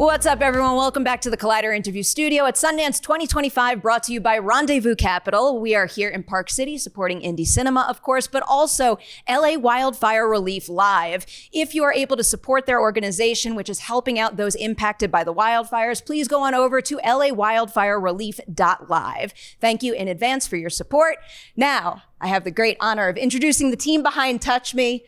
What's up, everyone? Welcome back to the Collider Interview Studio at Sundance 2025, brought to you by Rendezvous Capital. We are here in Park City supporting indie cinema, of course, but also LA Wildfire Relief Live. If you are able to support their organization, which is helping out those impacted by the wildfires, please go on over to lawildfirerelief.live. Thank you in advance for your support. Now, I have the great honor of introducing the team behind Touch Me.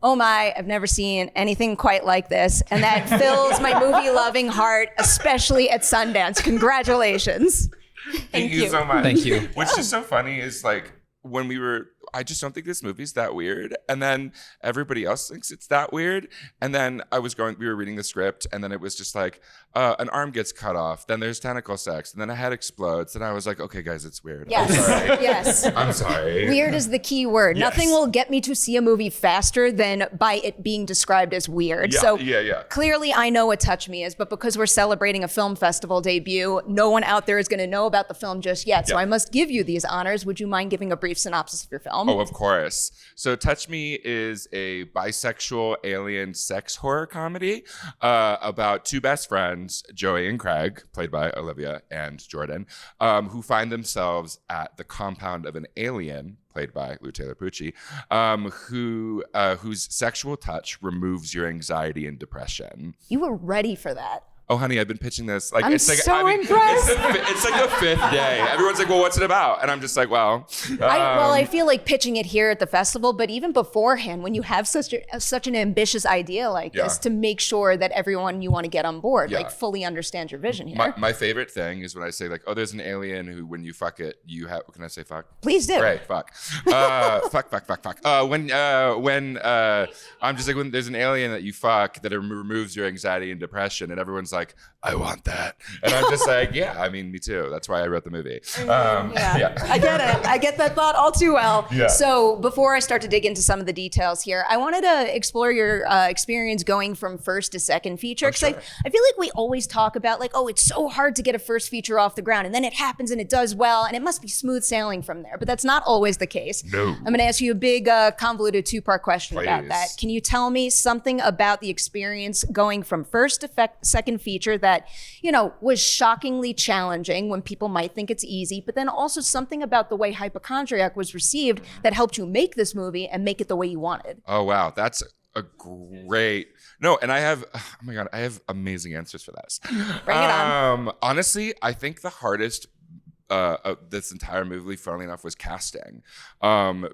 Oh my, I've never seen anything quite like this. And that fills my movie-loving heart, especially at Sundance. Congratulations. Thank you so much. Thank you. What's just so funny is like when I just don't think this movie's that weird. And then everybody else thinks it's that weird. And then we were reading the script, and then it was just like, an arm gets cut off, then there's tentacle sex, and then a head explodes. And I was like, okay, guys, it's weird. Yes, I'm sorry. yes. I'm sorry. Weird is the key word. Yes. Nothing will get me to see a movie faster than by it being described as weird. Yeah, so yeah. clearly I know what Touch Me is, but because we're celebrating a film festival debut, no one out there is going to know about the film just yet. So I must give you these honors. Would you mind giving a brief synopsis of your film? Oh, of course. So Touch Me is a bisexual alien sex horror comedy about two best friends, Joey and Craig, played by Olivia and Jordan, who find themselves at the compound of an alien, played by Taylor Pucci, whose sexual touch removes your anxiety and depression. You were ready for that. Oh, honey, I've been pitching this. Like, I'm it's like, so impressed. It's like the fifth day. Everyone's like, well, what's it about? And I'm just like, well. I feel like pitching it here at the festival, but even beforehand, when you have such an ambitious idea like this, to make sure that everyone you want to get on board, like fully understand your vision here. My favorite thing is when I say like, oh, there's an alien who, when you fuck it, you have, can I say fuck? Please do. Right, fuck. Fuck. When I'm just like, when there's an alien that you fuck that removes your anxiety and depression, and everyone's like, I want that. And I'm just like, yeah, I mean, me too. That's why I wrote the movie. I get it. I get that thought all too well. Yeah. So before I start to dig into some of the details here, I wanted to explore your experience going from first to second feature. Because I feel like we always talk about like, oh, it's so hard to get a first feature off the ground. And then it happens and it does well. And it must be smooth sailing from there. But that's not always the case. No. I'm going to ask you a big convoluted two-part question about that. Can you tell me something about the experience going from first to second feature that, you know, was shockingly challenging when people might think it's easy, but then also something about the way Hypochondriac was received that helped you make this movie and make it the way you wanted? Oh, wow. That's a great... No, and I have amazing answers for this. Bring it on. Honestly, I think the hardest this entire movie, funnily enough, was casting,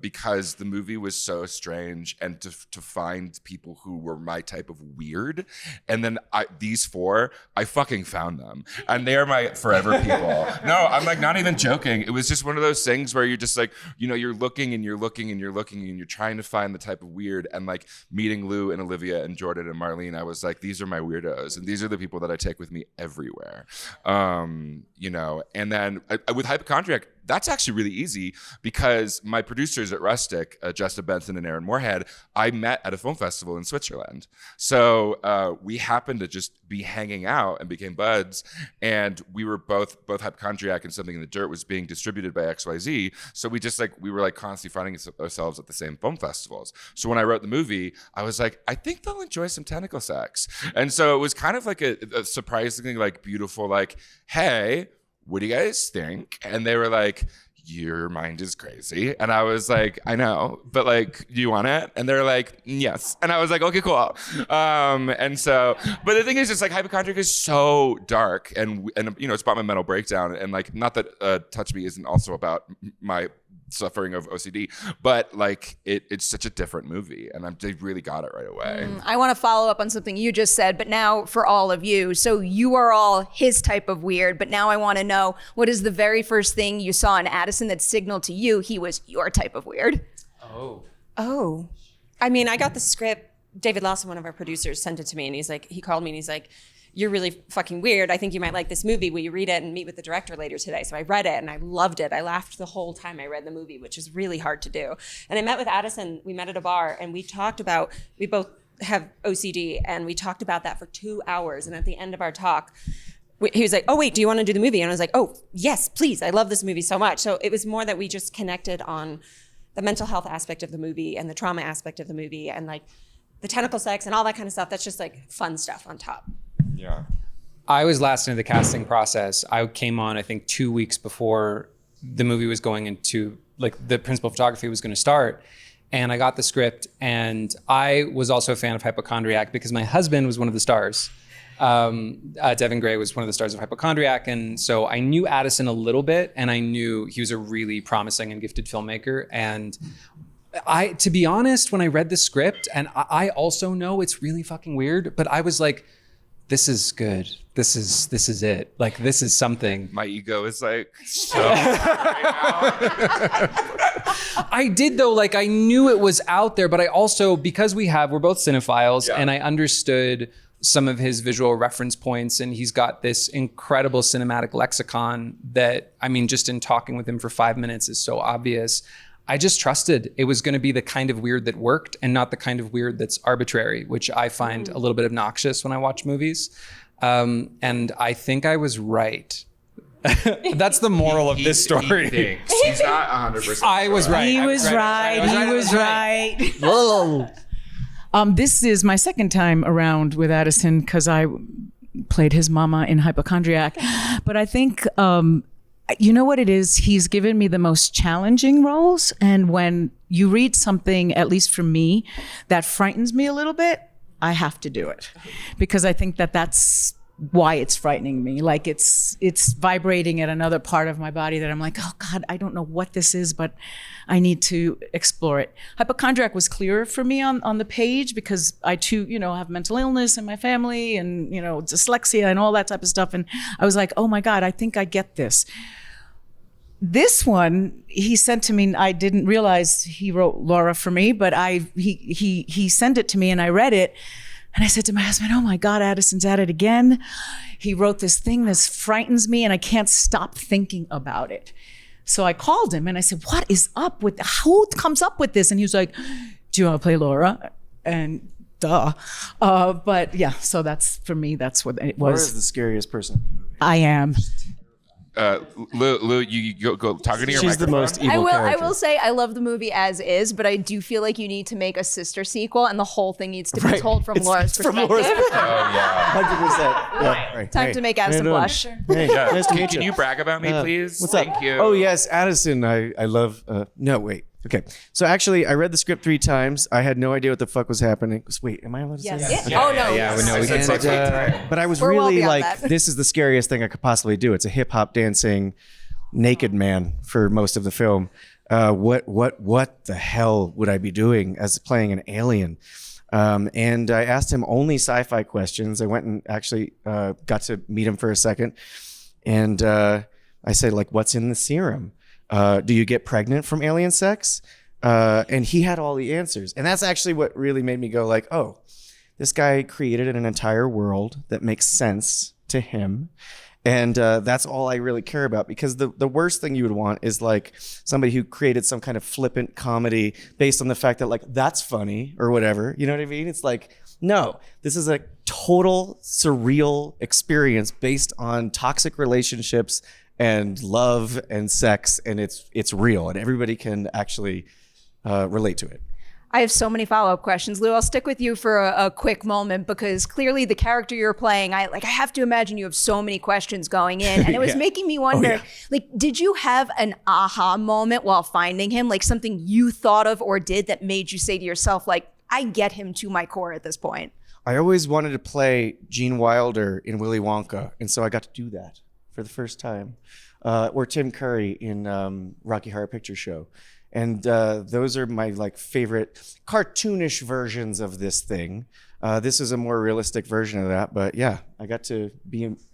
because the movie was so strange, and to find people who were my type of weird, and then these four, I fucking found them, and they are my forever people. No, I'm like not even joking. It was just one of those things where you're just like, you know, you're looking and you're looking and you're looking and you're trying to find the type of weird, and like meeting Lou and Olivia and Jordan and Marlene, I was like, these are my weirdos, and these are the people that I take with me everywhere, you know, and then with Hypochondriac, that's actually really easy because my producers at Rustic, Justin Benson and Aaron Moorhead, I met at a film festival in Switzerland. So we happened to just be hanging out and became buds. And we were both Hypochondriac and Something in the Dirt was being distributed by XYZ. So we were constantly finding ourselves at the same film festivals. So when I wrote the movie, I was like, I think they'll enjoy some tentacle sex. And so it was kind of like a surprisingly beautiful, hey, what do you guys think? And they were like, your mind is crazy. And I was like, I know, but do you want it? And they're like, yes. And I was like, okay, cool. And so, but the thing is, just Hypochondriac is so dark, and you know, it's about my mental breakdown, and not that Touch Me isn't also about my suffering of OCD, but it's such a different movie, and they really got it right away. I want to follow up on something you just said, but now for all of you. So you are all his type of weird, but now I want to know, what is the very first thing you saw in Addison that signaled to you he was your type of weird? Oh. I mean, I got the script. David Lawson, one of our producers, sent it to me, and he called me and he's like, you're really fucking weird. I think you might like this movie. Will you read it and meet with the director later today? So I read it and I loved it. I laughed the whole time I read the movie, which is really hard to do. And I met with Addison. We met at a bar and we talked about, we both have OCD, and we talked about that for 2 hours. And at the end of our talk, he was like, oh, wait, do you want to do the movie? And I was like, oh, yes, please. I love this movie so much. So it was more that we just connected on the mental health aspect of the movie and the trauma aspect of the movie and the tentacle sex and all that kind of stuff. That's just fun stuff on top. Yeah. I was last into the casting process. I came on, I think, 2 weeks before the movie was going into, like, the principal photography was going to start. And I got the script, and I was also a fan of Hypochondriac because my husband was one of the stars. Devin Gray was one of the stars of Hypochondriac. And so I knew Addison a little bit, and I knew he was a really promising and gifted filmmaker. And to be honest, when I read the script, and I also know it's really fucking weird, but I was like, this is good. This is it. Like, this is something. My ego is like, so right now. I did though. Like, I knew it was out there, but I also, because we're both cinephiles, and I understood some of his visual reference points, and he's got this incredible cinematic lexicon that, I mean, just in talking with him for 5 minutes is so obvious. I just trusted it was going to be the kind of weird that worked and not the kind of weird that's arbitrary, which I find a little bit obnoxious when I watch movies. And I think I was right. That's the moral of this story. He's not 100%. I was right. He was right. Whoa. This is my second time around with Addison because I played his mama in Hypochondriac. But I think, you know what it is? He's given me the most challenging roles. And when you read something, at least for me, that frightens me a little bit, I have to do it. Because I think that's why it's frightening me. Like it's vibrating at another part of my body that I'm like, oh God, I don't know what this is, but I need to explore it. Hypochondriac was clearer for me on the page because I too, have mental illness in my family and, dyslexia and all that type of stuff. And I was like, oh my God, I think I get this. This one, he sent to me, I didn't realize he wrote Laura for me, but he sent it to me and I read it. And I said to my husband, oh my God, Addison's at it again. He wrote this thing, this frightens me, and I can't stop thinking about it. So I called him and I said, what is up with, who comes up with this? And he was like, do you want to play Laura? And duh. But yeah, so that's, for me, that's what it was. Laura is the scariest person. I am. Lou, you go talking to your She's the microphone. most evil character. I will say I love the movie as is, but I do feel like you need to make a sister sequel, and the whole thing needs to be told from Laura's perspective. Oh yeah. 100%. Yeah, right. Time to make Addison blush. Hey, Yeah. nice to meet Can you brag about me, please? What's up? Thank you. Oh yes, Addison. I love. No, wait. Okay. So actually, I read the script 3 times. I had no idea what the fuck was happening. Wait, am I allowed to say that? Yes. Okay. Oh no. Yeah, we know we And, can. But I was We're well really beyond like, that. this is the scariest thing I could possibly do. It's a hip hop dancing naked man for most of the film. What the hell would I be doing as playing an alien? And I asked him only sci-fi questions. I went and actually got to meet him for a second. And I said, like, what's in the serum? Do you get pregnant from alien sex? And he had all the answers. And that's actually what really made me go like, oh, this guy created an entire world that makes sense to him. And that's all I really care about, because the worst thing you would want is like somebody who created some kind of flippant comedy based on the fact that like that's funny or whatever. You know what I mean? It's like, no, this is a total surreal experience based on toxic relationships and love and sex, and it's real, and everybody can actually relate to it. I have so many follow-up questions. Lou, I'll stick with you for a quick moment, because clearly the character you're playing, I have to imagine you have so many questions going in, and it was making me wonder, like, did you have an aha moment while finding him? Like something you thought of or did that made you say to yourself, like, I get him to my core at this point? I always wanted to play Gene Wilder in Willy Wonka, and so I got to do that for the first time. Or Tim Curry in Rocky Horror Picture Show. And those are my like favorite cartoonish versions of this thing. This is a more realistic version of that, but yeah, I got to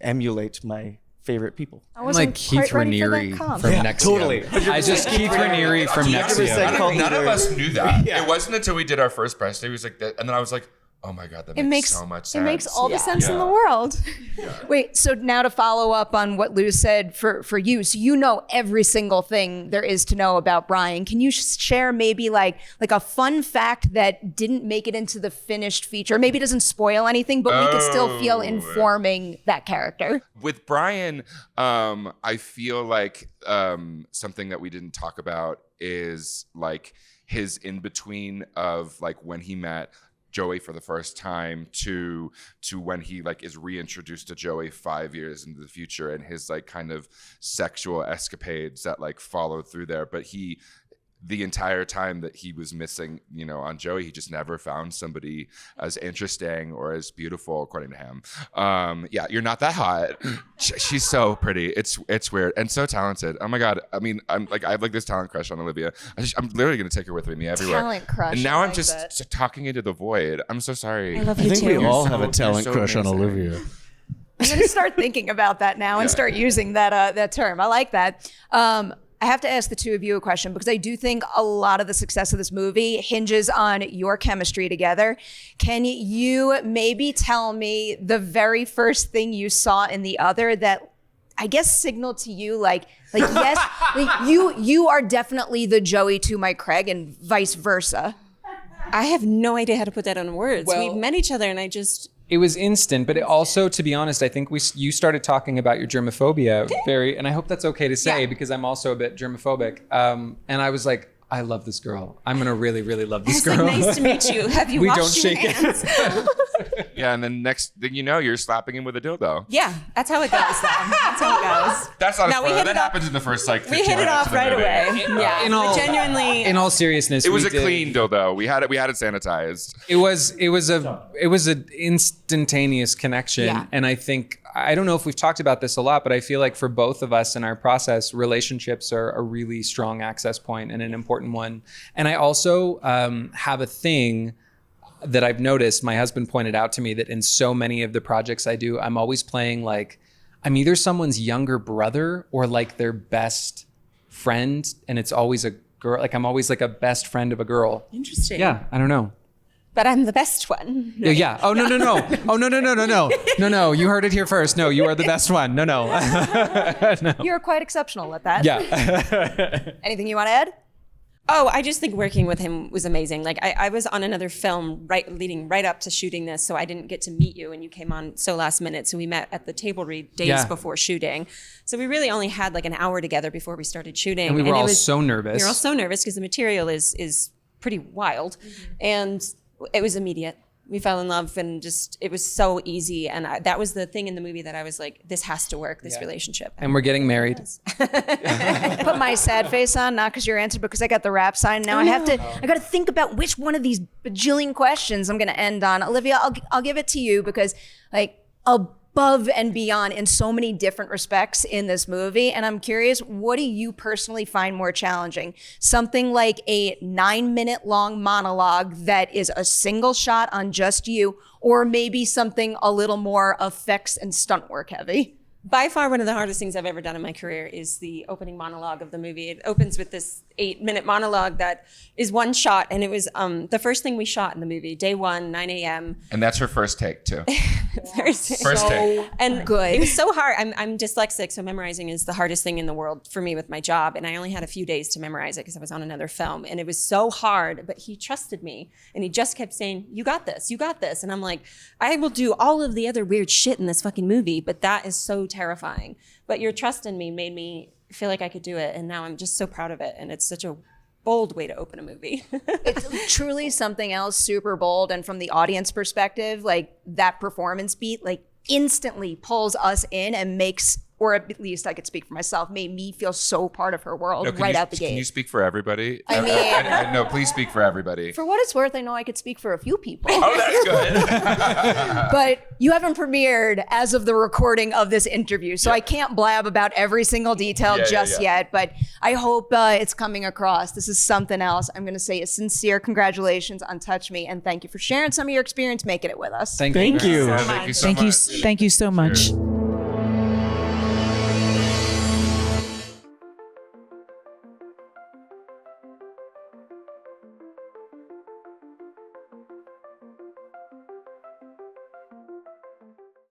emulate my favorite people. I I'm wasn't like Keith quite ready for that Raniere comp. from Yeah, Nexium. totally. I just Keith Raniere from 100% Nexium. called None of either. us knew that. Yeah. It wasn't until we did our first press day. He was like that, and then I was like, oh my God, that makes so much sense. It makes all the sense in the world. Wait, so now to follow up on what Lou said for you, so you know every single thing there is to know about Brian. Can you share maybe like a fun fact that didn't make it into the finished feature? Maybe it doesn't spoil anything, but we could still feel informing that character. With Brian, I feel like something that we didn't talk about is like his in between of like when he met Joey for the first time to when he like is reintroduced to Joey 5 years into the future and his like kind of sexual escapades that like followed through there. But the entire time that he was missing, on Joey, he just never found somebody as interesting or as beautiful, according to him. Yeah, you're not that hot. She's so pretty. It's weird and so talented. Oh my God. I mean, I have like this talent crush on Olivia. I'm literally gonna take her with me everywhere. Talent crush. And now I'm like just that. talking into the void. I'm so sorry. I love I you think too. we all have a so- talent you're so crush on amazing. Olivia. I'm going to start thinking about that now and start using that term. I like that. I have to ask the two of you a question because I do think a lot of the success of this movie hinges on your chemistry together. Can you maybe tell me the very first thing you saw in the other that I guess signaled to you like yes, like you are definitely the Joey to my Craig and vice versa? I have no idea how to put that in words. Well- We've met each other and I just, It was instant, but it also, to be honest, I think you started talking about your germophobia and I hope that's okay to say because I'm also a bit germophobic. And I was like, I love this girl. I'm gonna really, really love this it's girl. like, nice to meet you. Have you We washed don't your shake hands? Yeah, and then next thing you know, you're slapping him with a dildo. Yeah, that's how it goes though. That's how it goes. That's not a No, we spoiler. hit That it off- happens in the first like 15 We hit it minutes off of the right movie. away. Yeah, In all- but genuinely. In all seriousness, It was we a did- clean dildo. We had it sanitized. It was an instantaneous connection, Yeah. and I don't know if we've talked about this a lot, but I feel like for both of us in our process, relationships are a really strong access point and an important one. And I also have a thing that I've noticed. My husband pointed out to me that in so many of the projects I do, I'm always playing like I'm either someone's younger brother or like their best friend, and it's always a girl. Like I'm always like a best friend of a girl. Interesting. Yeah, I don't know. But I'm the best one. Yeah. Oh no. Oh no. You heard it here first. No, you are the best one. No. No. You're quite exceptional at that. Yeah. Anything you want to add? Oh, I just think working with him was amazing. Like I was on another film leading right up to shooting this, so I didn't get to meet you, and you came on so last minute. So we met at the table read days Yeah. before shooting. So we really only had like an hour together before we started shooting. And we were it all was- so nervous. We were all so nervous because the material is pretty wild, and it was immediate. We fell in love, and just it was so easy. And that was the thing in the movie that I was like, this has to work. This relationship. And we're getting married. Put my sad face on, not because you're answered, because I got the rap sign. Now I got to think about which one of these bajillion questions I'm going to end on. Olivia, I'll give it to you because like above and beyond in so many different respects in this movie. And I'm curious, what do you personally find more challenging? Something like a 9-minute long monologue that is a single shot on just you, or maybe something a little more effects and stunt work heavy? By far, one of the hardest things I've ever done in my career is the opening monologue of the movie. It opens with this 8-minute monologue that is one shot, and it was the first thing we shot in the movie. Day one, 9 a.m. And that's her first take too. First take. And good. it was so hard. I'm dyslexic, so memorizing is the hardest thing in the world for me with my job. And I only had a few days to memorize it because I was on another film. And it was so hard, but he trusted me. And he just kept saying, you got this, you got this. And I'm like, I will do all of the other weird shit in this fucking movie, but that is so terrifying. But your trust in me made me feel like I could do it. And now I'm just so proud of it. And it's such a bold way to open a movie. It's truly something else, super bold. And from the audience perspective, like that performance beat, like instantly pulls us in and makes, or at least I could speak for myself, made me feel so part of her world No, can right you, out the Can you gate. speak for everybody? I mean- no, please speak for everybody. For what it's worth, I know I could speak for a few people. Oh, that's good. But you haven't premiered as of the recording of this interview, so I can't blab about every single detail just yet, but I hope it's coming across. This is something else. I'm going to say a sincere congratulations on Touch Me, and thank you for sharing some of your experience making it with us. Thank Thank you. Yeah, thank you so Thank you. much. Thank you so much.